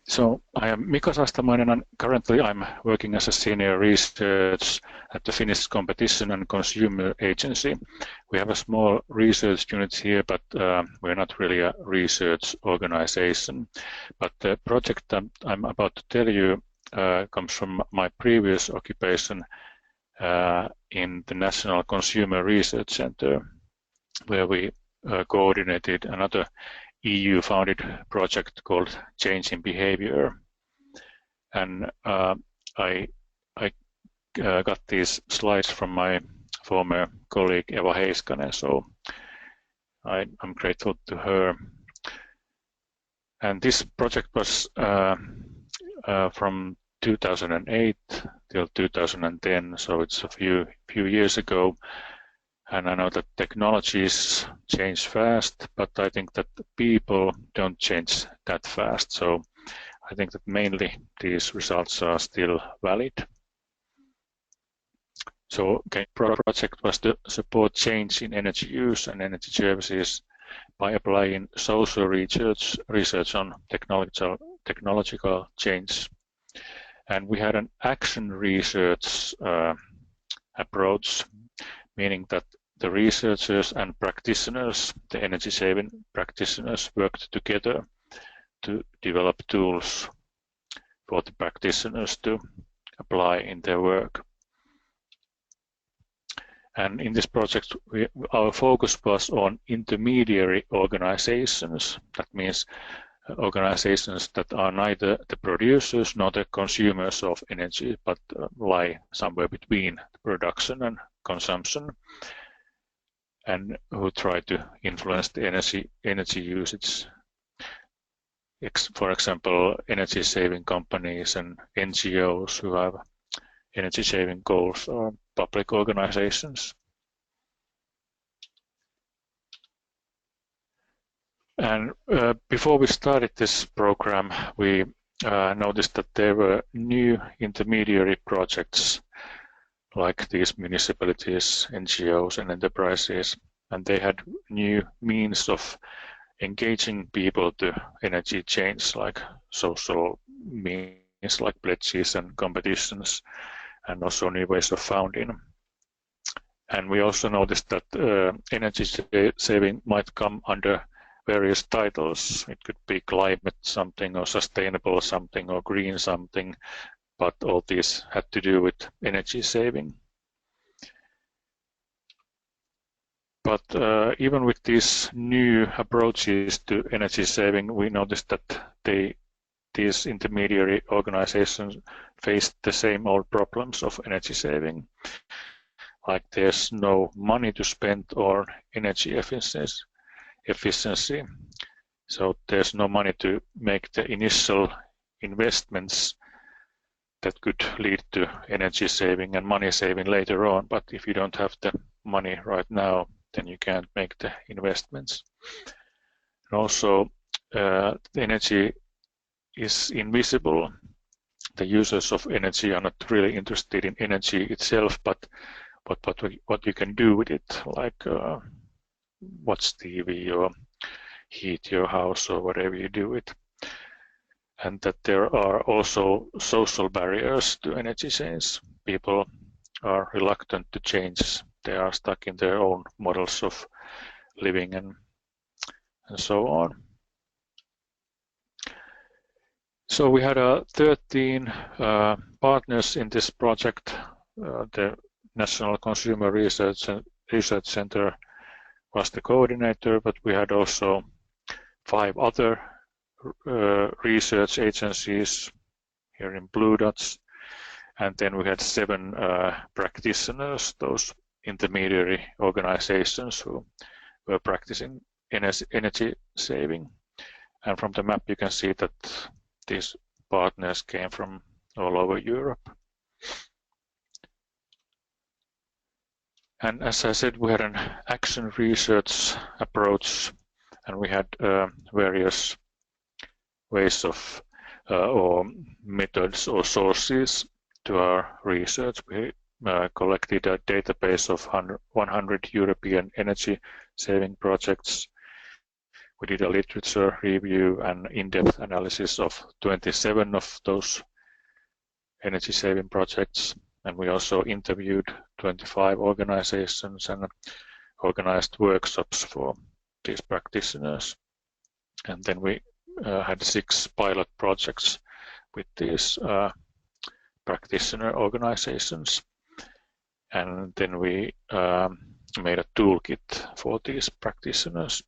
So I am Mika Saastamoinen, and currently I'm working as a senior research at the Finnish Competition and Consumer Agency. We have a small research unit here, but we're not really a research organization. But the project that I'm about to tell you comes from my previous occupation in the National Consumer Research Center, where we coordinated another EU-funded project called Change in Behavior. And I got these slides from my former colleague Eva Heiskanen, so I'm grateful to her. And this project was from 2008 till 2010, so it's a few years ago. And I know that technologies change fast, but I think that people don't change that fast. So I think that mainly these results are still valid. So the project was to support change in energy use and energy services by applying social research on technological change. And we had an action research approach, meaning that the researchers and practitioners, the energy-saving practitioners, worked together to develop tools for the practitioners to apply in their work. And in this project, our focus was on intermediary organizations. That means organizations that are neither the producers nor the consumers of energy, but lie somewhere between production and consumption, and who try to influence the energy usage. For example, energy-saving companies and NGOs who have energy-saving goals, or public organizations. And before we started this program, we noticed that there were new intermediary projects like these municipalities, NGOs and enterprises, and they had new means of engaging people to energy change, like social means like pledges and competitions, and also new ways of funding. And we also noticed that energy saving might come under various titles. It could be climate something, or sustainable something, or green something, but all these had to do with energy saving. But even with these new approaches to energy saving, we noticed that these intermediary organizations faced the same old problems of energy saving. Like there's no money to spend on energy efficiency. So there's no money to make the initial investments that could lead to energy saving and money saving later on. But if you don't have the money right now, then you can't make the investments. And also, the energy is invisible. The users of energy are not really interested in energy itself, but what you can do with it, like watch TV or heat your house or whatever you do with. And that there are also social barriers to energy change. People are reluctant to change. They are stuck in their own models of living and so on. So we had 13 partners in this project. The National Consumer Research Center was the coordinator, but we had also 5 other research agencies here in blue dots, and then we had 7 practitioners, those intermediary organizations who were practicing energy saving. And from the map you can see that these partners came from all over Europe. And as I said, we had an action research approach, and we had various ways of or methods or sources to our research. We collected a database of 100 European energy saving projects. We did a literature review and in-depth analysis of 27 of those energy saving projects, and we also interviewed 25 organizations and organized workshops for these practitioners. And then we had 6 pilot projects with these practitioner organizations. And then we made a toolkit for these practitioners.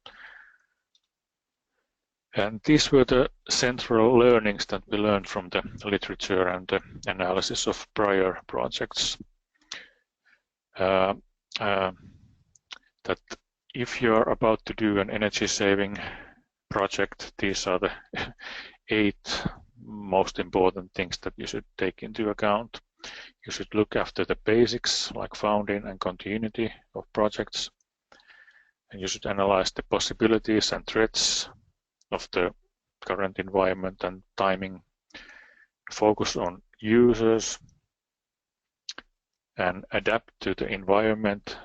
And these were the central learnings that we learned from the literature and the analysis of prior projects. That if you're about to do an energy saving project, these are the 8 most important things that you should take into account. You should look after the basics like founding and continuity of projects. And you should analyze the possibilities and threats of the current environment and timing. Focus on users and adapt to the environment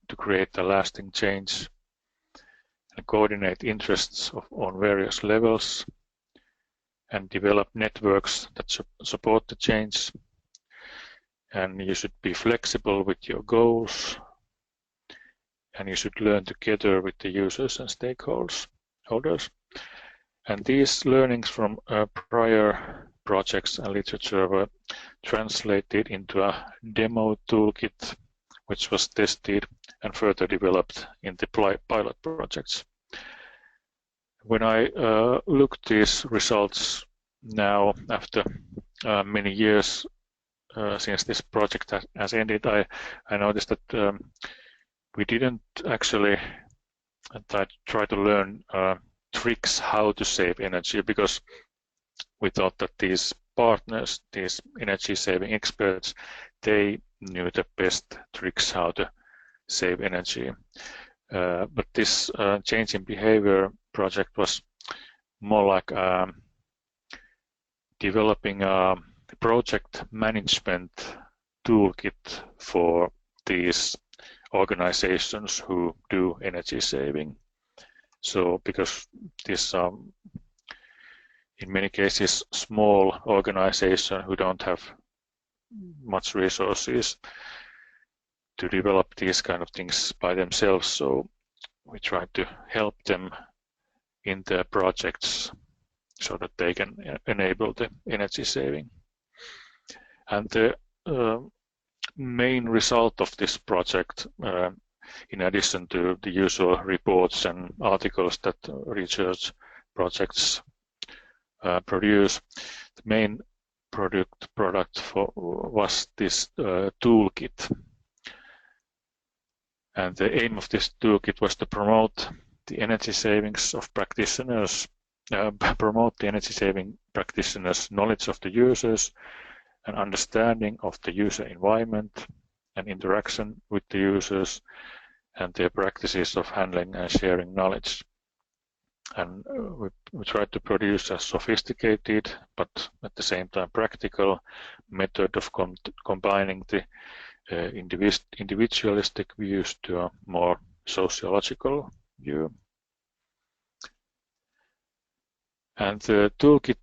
to create a lasting change. And coordinate interests on various levels and develop networks that support the change. And you should be flexible with your goals, and you should learn together with the users and stakeholders. And these learnings from prior projects and literature were translated into a demo toolkit, which was tested and further developed in the pilot projects. When I look at these results now, after many years since this project has ended, I noticed that we didn't actually try to learn tricks how to save energy, because we thought that these partners, these energy saving experts, they knew the best tricks how to save energy. But this change in behavior project was more like developing a project management toolkit for these organizations who do energy saving. So because these are in many cases small organizations who don't have much resources to develop these kind of things by themselves, so we try to help them in their projects so that they can enable the energy saving. And the main result of this project, in addition to the usual reports and articles that research projects produce, the main product was this toolkit. And the aim of this toolkit was to promote the energy savings of practitioners, promote the energy saving practitioners' knowledge of the users and understanding of the user environment and interaction with the users and their practices of handling and sharing knowledge. And we tried to produce a sophisticated but at the same time practical method of combining the individualistic views to a more sociological view. And the toolkit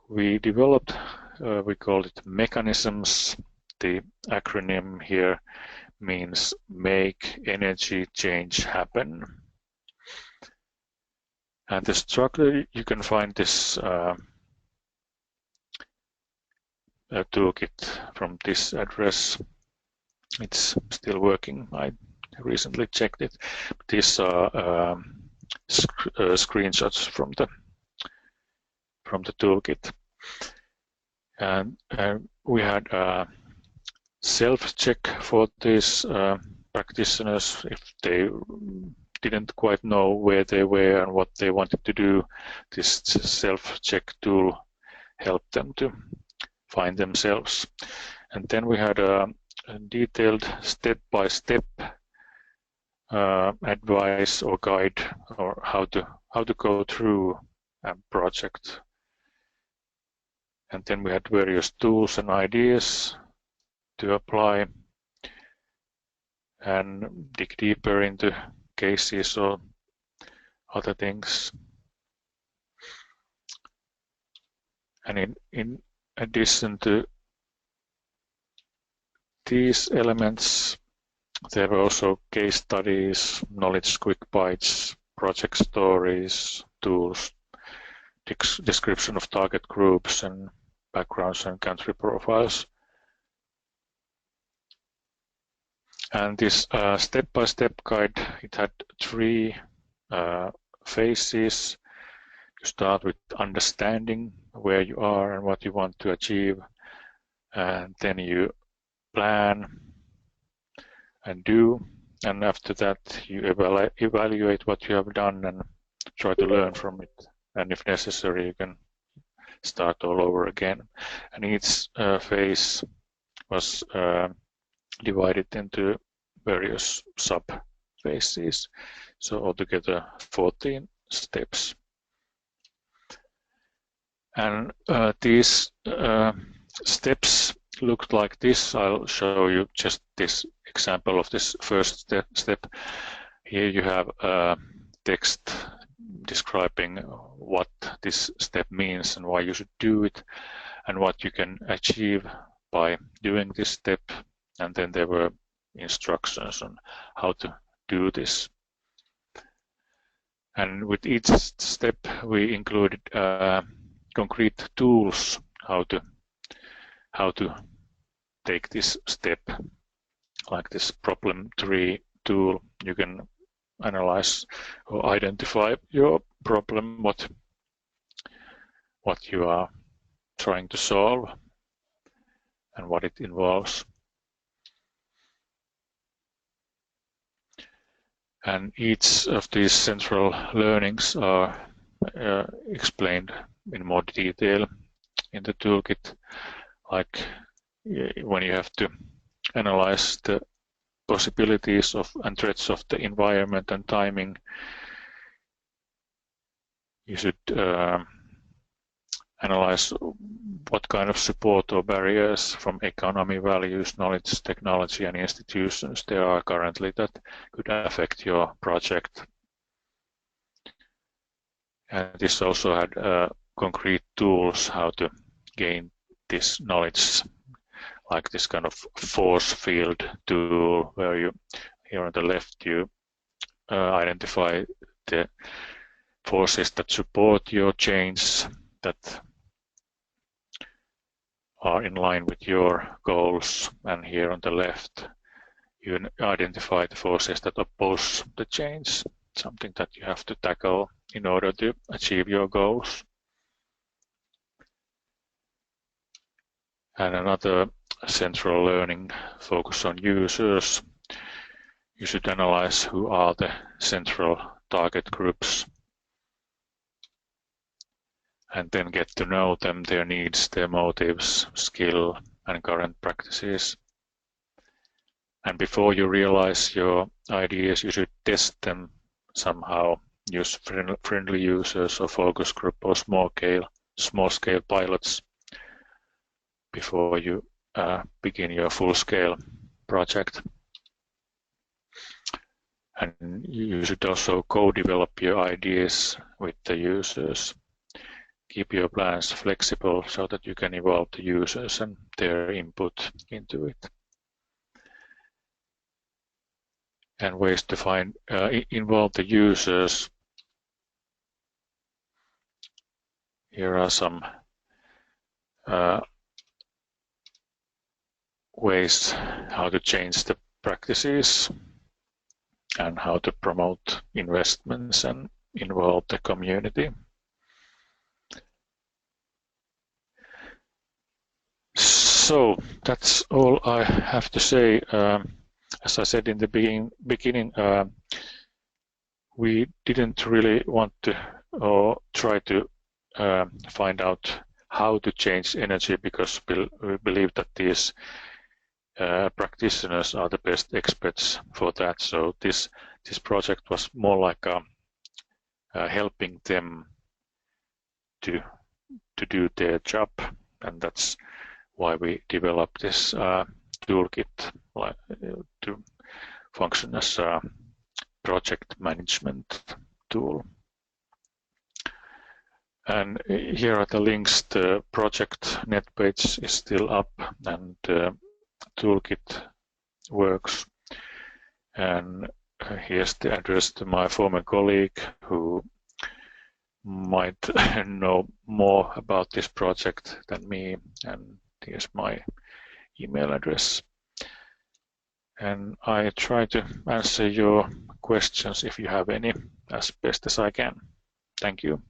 we developed, we called it mechanisms. The acronym here means make energy change happen. And the structure, you can find this toolkit from this address. It's still working. I recently checked it. These are screenshots from the toolkit. And we had a self-check for these practitioners if they didn't quite know where they were and what they wanted to do. This self-check tool helped them to find themselves. And then we had a detailed step-by-step advice or guide or how to go through a project. And then we had various tools and ideas to apply and dig deeper into cases or other things. And in addition to these elements, there were also case studies, knowledge quick bites, project stories, tools, description of target groups and backgrounds and country profiles. And this step-by-step guide, it had 3 phases. You start with understanding where you are and what you want to achieve, and then you plan and do, and after that you evaluate what you have done and try to learn from it, and if necessary you can start all over again. And each phase was divided into various sub-phases, so altogether 14 steps. And these steps looked like this. I'll show you just this example of this first step. Here you have text describing what this step means and why you should do it and what you can achieve by doing this step. And then there were instructions on how to do this. And with each step we included concrete tools how to take this step, like this problem tree tool. You can analyze or identify your problem, what you are trying to solve and what it involves. And each of these central learnings are explained in more detail in the toolkit, like when you have to analyze the possibilities of and threats of the environment and timing, you should analyze what kind of support or barriers from economy, values, knowledge, technology and institutions there are currently that could affect your project. And this also had concrete tools how to gain this knowledge, like this kind of force field tool, where you, here on the left, you identify the forces that support your change, that are in line with your goals, and here on the left you identify the forces that oppose the change, something that you have to tackle in order to achieve your goals. And another central learning focus on users. You should analyze who are the central target groups and then get to know them, their needs, their motives, skill and current practices. And before you realize your ideas, you should test them somehow. Use friendly users or focus group or small scale pilots before you begin your full-scale project. And you should also co-develop your ideas with the users. Keep your plans flexible so that you can involve the users and their input into it. And ways to involve the users. Here are some ways how to change the practices and how to promote investments and involve the community. So that's all I have to say. As I said in the beginning, we didn't really want to or try to find out how to change energy, because we believe that these practitioners are the best experts for that. So this project was more like helping them to do their job, and that's why we developed this toolkit to function as a project management tool. And here are the links. The project net page is still up, and toolkit works. And here's the address to my former colleague who might know more about this project than me, and here's my email address. And I try to answer your questions if you have any as best as I can. Thank you.